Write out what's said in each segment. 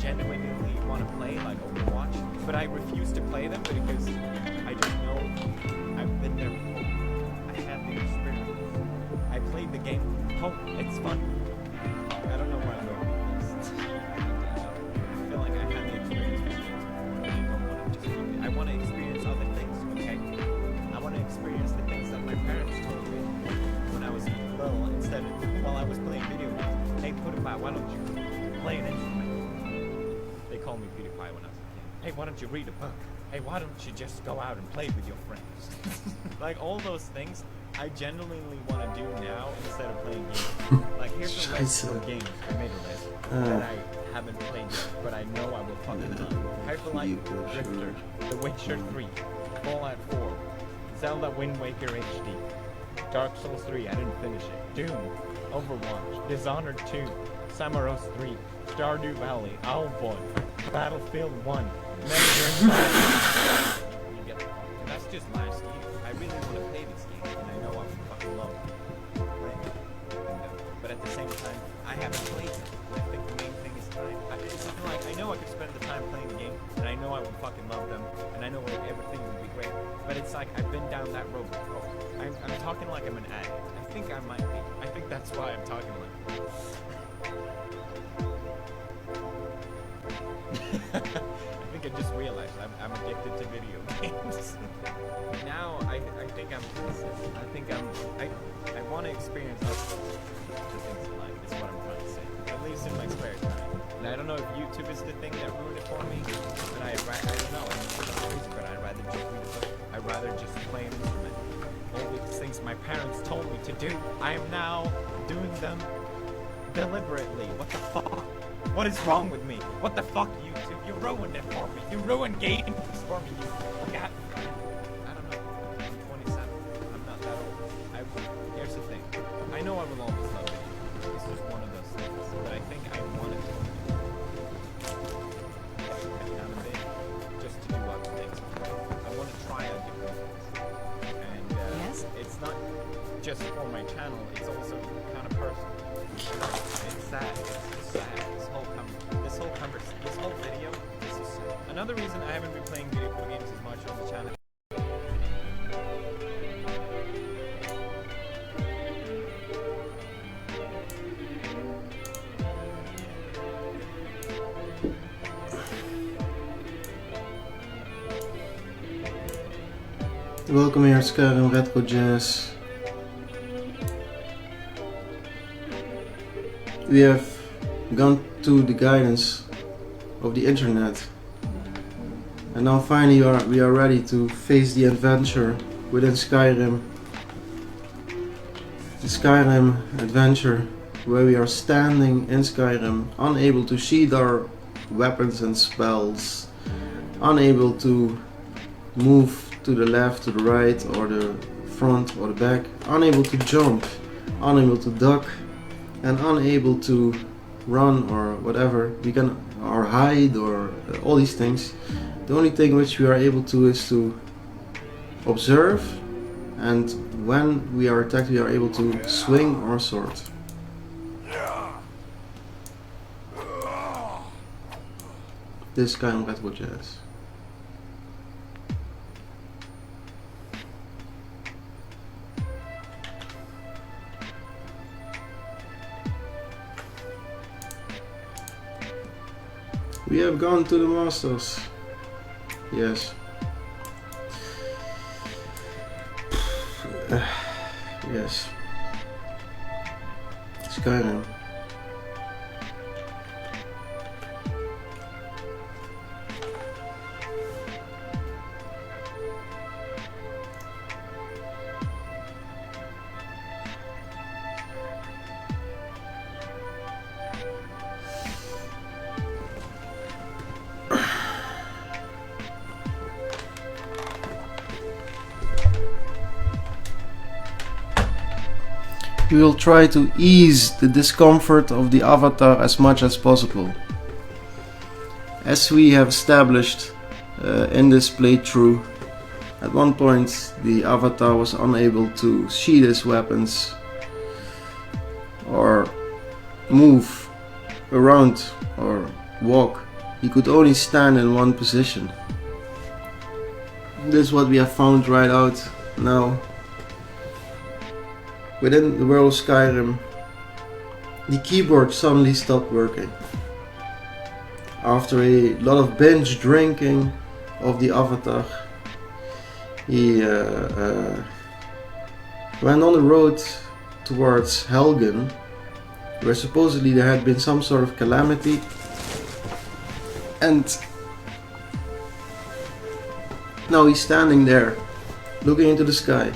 genuinely want to play, like Overwatch, but I refuse to play them because I just know I've been there before. I had the experience. I played the game. Oh, it's fun. I don't know where I'm going with this. I feel like I had the experience with games before, and I don't want to just keep it. I want to experience other things, okay? I want to experience the things that my parents told me when I was little, instead of while I was playing video games. Hey, PewDiePie, why don't you play an instrument? They called me PewDiePie when I was a kid. Hey, why don't you read a book? Hey, why don't you just go out and play with your friends? Like, all those things I genuinely want to do now instead of playing games. Like, here's a list of games. I made a list that I haven't played yet, but I know I will fucking love. Hyperlight Drifter, The Witcher 3, Fallout 4, Zelda Wind Waker HD, Dark Souls 3, I didn't finish it, Doom, Overwatch, Dishonored 2, Samaros 3, Stardew Valley, Owlboy, Battlefield 1, Measure You get the point. And that's just last year. I really want to play these games, and I know I would fucking love playing them. But at the same time, I haven't played them. I think the main thing is time. It's something like, I know I could spend the time playing the game, and I know I would fucking love them, and I know everything would be great. But it's like, I've been down that road before. I'm talking like I'm an addict. I think I might be. I think that's why I'm talking like I think I just realized I'm addicted to video games. Now I think I'm I think I want to experience other things in life is what I'm trying to say. At least in my spare time. And I don't know if YouTube is the thing that ruined it for me, but I don't know. I'm crazy, but I'd rather just read a book. I'd rather just play an instrument. All these things my parents told me to do, I am now doing them deliberately. What the fuck? What is wrong with me? What the fuck, YouTube? You ruined it for me. You ruined games for me. God. I don't know. I'm 27. I'm not that old. Here's the thing. I know I will always love it. It's just one of those things. But I think I want it to down a bit just to do other things. I want to try out different things. And yes? It's not just for my channel. It's also kind of personal. It's sad. It's sad. This whole video, this is sad. Another reason I haven't been playing video games as much on the channel. Welcome here, Skyrim Retro Jazz. We have gone to the guidance of the internet, and now finally we are ready to face the adventure within Skyrim. The Skyrim adventure where we are standing in Skyrim, unable to sheath our weapons and spells, unable to move to the left, to the right, or the front or the back, unable to jump, unable to duck, and unable to run or whatever, we can, or hide, or all these things. The only thing which we are able to is to observe, and when we are attacked we are able to swing our sword. This kind of Retro Jazz. We have gone to the masters. Yes. Yes. Skyrim. We will try to ease the discomfort of the avatar as much as possible. As we have established in this playthrough, at one point the avatar was unable to sheath his weapons or move around or walk he could only stand in one position. This is what we have found right out now. Within the world of Skyrim, the keyboard suddenly stopped working. After a lot of binge drinking of the avatar, he went on the road towards Helgen, where supposedly there had been some sort of calamity, and now he's standing there looking into the sky,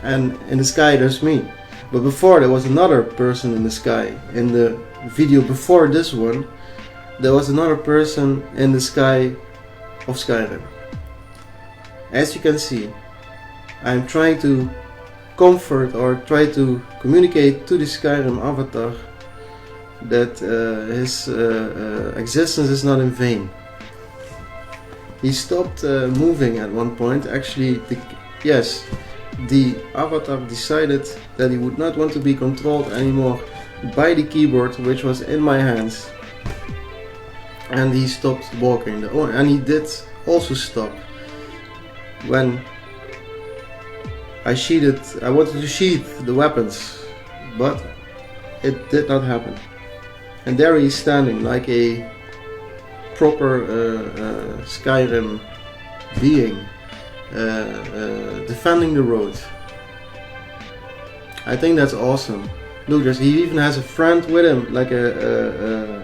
and in the sky there's me. But before there was another person in the sky. In the video before this one, there was another person in the sky of Skyrim. As you can see, I'm trying to comfort or try to communicate to the Skyrim avatar that his existence is not in vain. He stopped moving at one point. Actually, the avatar decided that he would not want to be controlled anymore by the keyboard, which was in my hands, and he stopped walking. And he did also stop when I wanted to sheath the weapons, but it did not happen. And there he is standing like a proper Skyrim being, defending the road. I think that's awesome. Look, he even has a friend with him, like a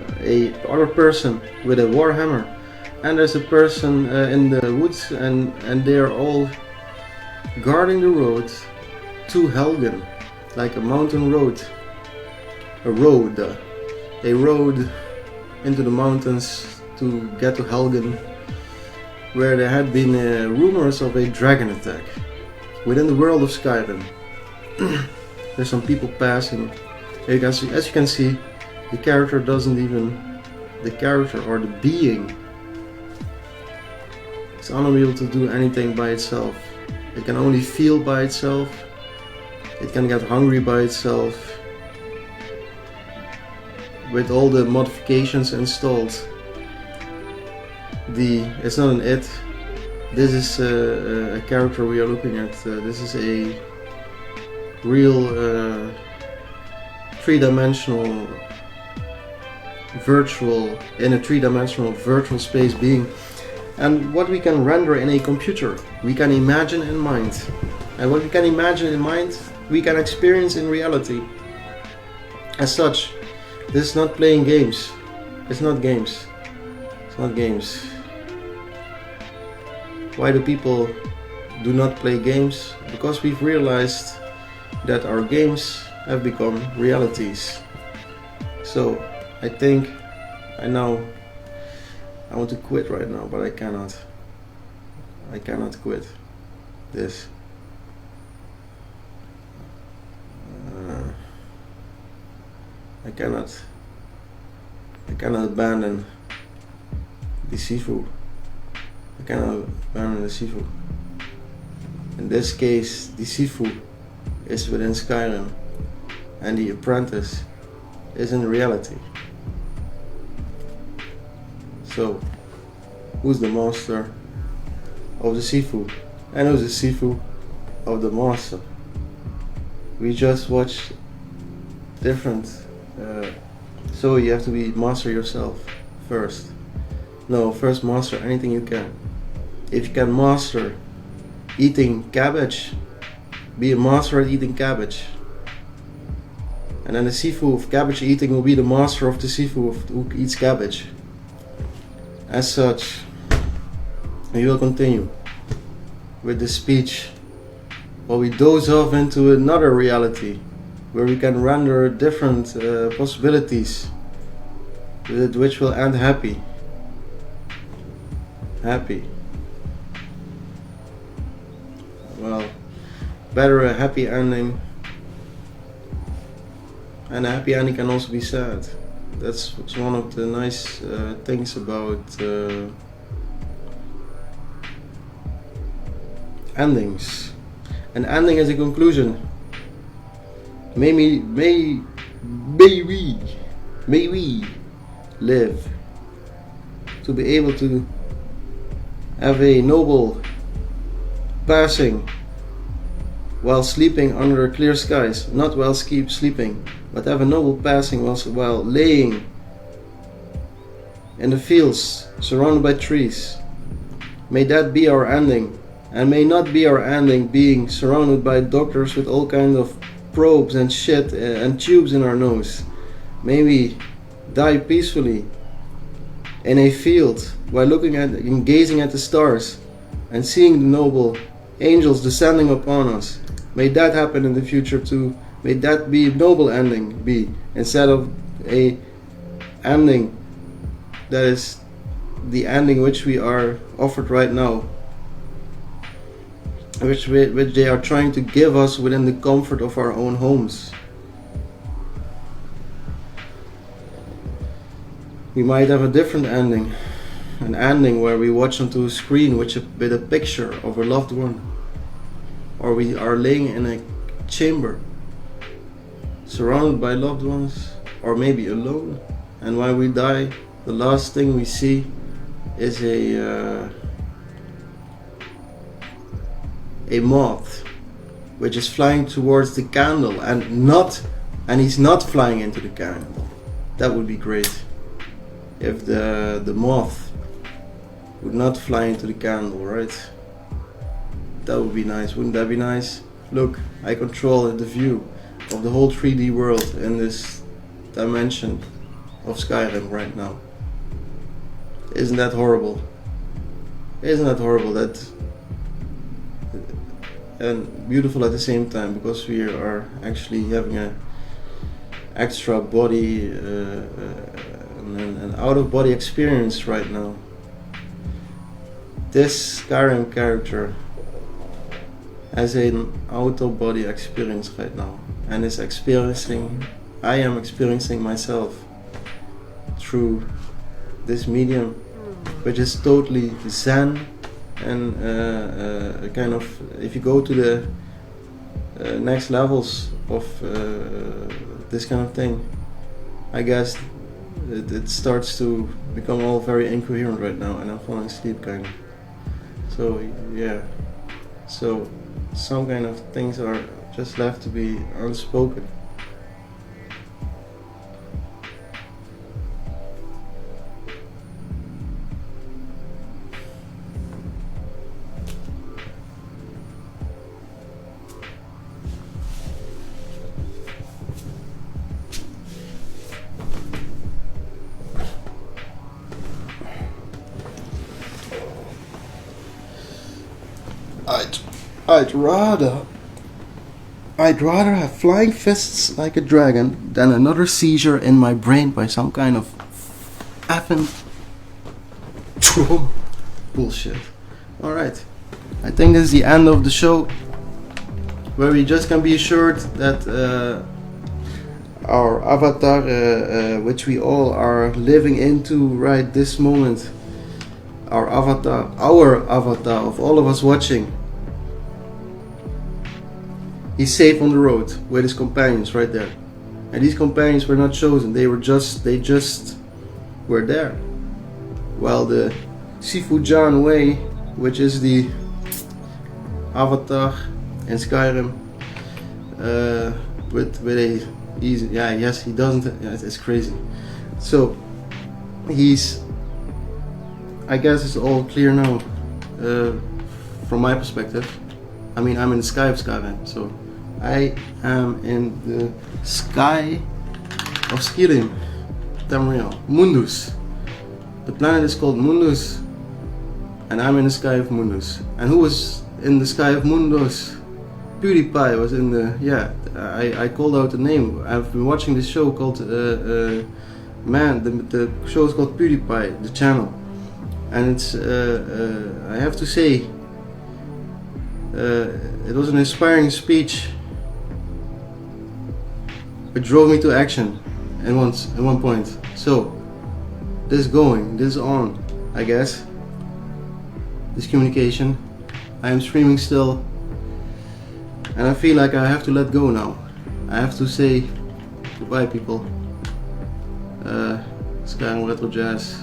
other person with a warhammer, and there's a person in the woods, and they are all guarding the road to Helgen, like a mountain road, a road into the mountains to get to Helgen, where there had been rumors of a dragon attack within the world of Skyrim. There's some people passing. As you can see, the character or the being is unable to do anything by itself. It can only feel by itself. It can get hungry by itself. With all the modifications installed, it's not an it. This is a character we are looking at. This is a real three-dimensional virtual space being. And what we can render in a computer, we can imagine in mind. And what we can imagine in mind, we can experience in reality. As such, this is not playing games. It's not games. It's not games. Why do people do not play games? Because we've realized that our games have become realities. So I think I want to quit right now, but I cannot. I cannot quit this. I cannot abandon the Sifu. I cannot abandon the Sifu. In this case, the Sifu is within Skyrim, and the apprentice is in reality. So, who's the master of the Sifu? And who's the Sifu of the master? We just watched different. So you have to be master yourself first. No, first master anything you can. If you can master eating cabbage, be a master at eating cabbage. And then the Sifu of cabbage eating will be the master of the Sifu who eats cabbage. As such, we will continue with this speech while we doze off into another reality where we can render different possibilities which will end happy. Well, better a happy ending, and a happy ending can also be sad. That's one of the nice things about endings. An ending is a conclusion. May we live, to be able to have a noble passing while sleeping under clear skies, not while sleeping, but have a noble passing while laying in the fields surrounded by trees. May that be our ending, and may not be our ending being surrounded by doctors with all kinds of probes and shit and tubes in our nose. May we die peacefully in a field while looking at and gazing at the stars and seeing the noble angels descending upon us. May that happen in the future too. May that be a noble ending, be instead of a ending that is the ending which we are offered right now, which they are trying to give us within the comfort of our own homes. We might have a different ending, an ending where we watch onto a screen with a picture of a loved one, or we are laying in a chamber surrounded by loved ones, or maybe alone, and when we die, the last thing we see is a moth which is flying towards the candle, and he's not flying into the candle. That would be great if the moth would not fly into the candle, right? That would be nice. Wouldn't that be nice? Look, I control the view of the whole 3D world in this dimension of Skyrim right now. Isn't that horrible? Isn't that horrible? And beautiful at the same time, because we are actually having a extra body an out-of-body experience right now. This Skyrim character has an out-of-body experience right now, and I am experiencing myself through this medium, which is totally zen, and kind of, if you go to the next levels of this kind of thing, I guess it starts to become all very incoherent right now, and I'm falling asleep kind of. So yeah, so some kind of things are just left to be unspoken. I'd rather have flying fists like a dragon than another seizure in my brain by some kind of effing bullshit. Alright, I think this is the end of the show, where we just can be assured that our avatar, which we all are living into right this moment, our avatar of all of us watching, he's safe on the road with his companions right there. And these companions were not chosen, they just were there. While the Sifu John way, which is the avatar in Skyrim, with a easy, he doesn't, it's crazy. So he's, I guess it's all clear now, from my perspective. I mean, I'm in the sky of Skyrim, so I am in the sky of Skyrim, Tamriel, Mundus. The planet is called Mundus, and I'm in the sky of Mundus. And who was in the sky of Mundus? PewDiePie was in the, I called out the name. I've been watching this show called, the show is called PewDiePie, the channel. And it's, I have to say, it was an inspiring speech. It drove me to action at one point. So, this is on, I guess. This communication. I am streaming still. And I feel like I have to let go now. I have to say goodbye, people. Skyrim Retro Jazz.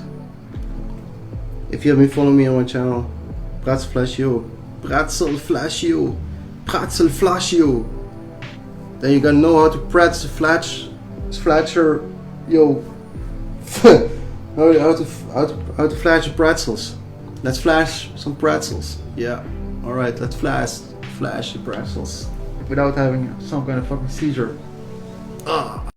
If you haven't followed me on my channel, Pretzel Flash You. Pretzel Flash You. Pretzel Flash You. Then you gotta know how to pretzel flasher, yo. how to flash your pretzels. Let's flash some pretzels. Yeah. All right. Let's flash your pretzels without having some kind of fucking seizure. Ah.